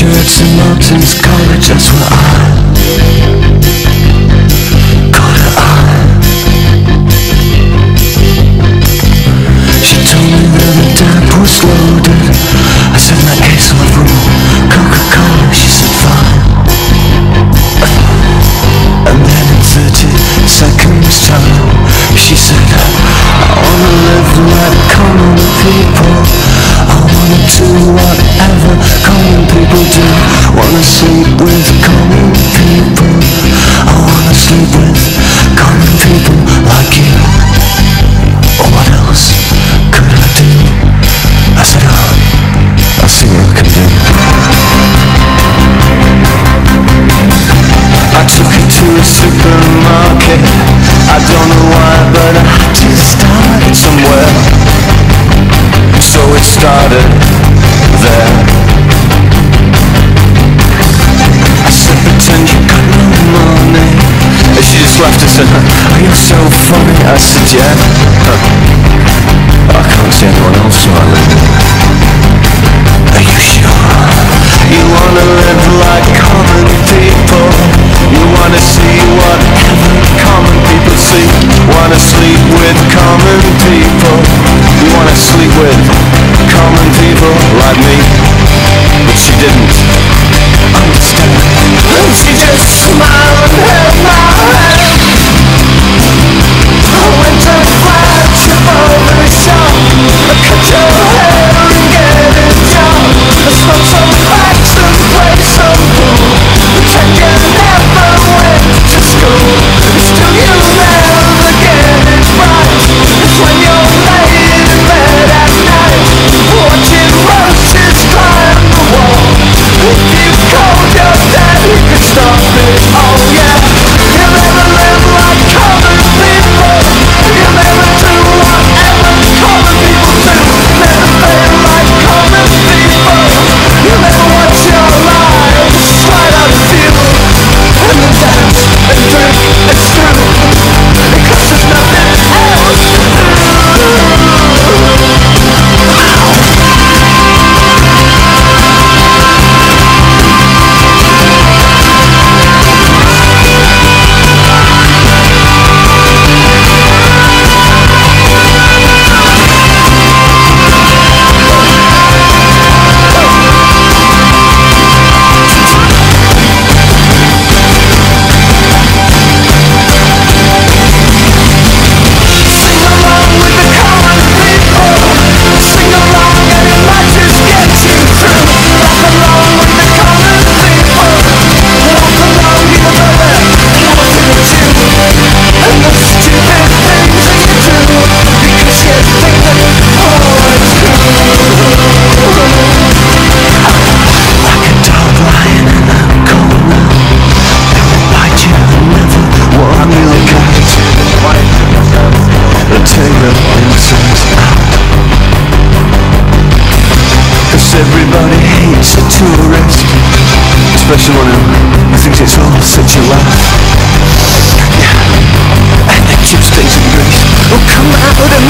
St. Martin's College, that's where I caught her eye. She told me that the tap was loaded. I said, in that case I'll have room Coca-Cola. She said, fine. And then in 30 seconds time, she said, I wanna live like common people. I wanna do whatever common people do. Wanna sleep with common people. I wanna sleep with common people like you. Or what else could I do? I said, I'll see what I can do. I took her to a supermarket. I don't know why, but I had to start somewhere. So it started there. I said, pretend you got no money. And she just laughed and said, oh, you're so funny. I said, yeah. I can't see anyone else smiling. Are you sure? You wanna live like common people. You wanna see whatever common people see. Wanna sleep with common people. You wanna sleep with common people like me. But she didn't understand. And she just smiled and held my hand. I went to flash your very shop. I cut your hair and get it done. I smoked some packs and played some pool. Pretend you never went to school. It's still you never get it right. It's when you're laying in bed at night, watching roses climb the wall. If you called your dad, he could stop it. Oh yeah, you'll never live like common people. You'll never do whatever common people do. Never feel like common people. You'll never watch your lives slide out of view. And then dance and drink and screw, because there's nothing else to do. Everybody hates a tourist, especially one who thinks it's all such a laugh. Yeah, and the chipsticks and grease will come out and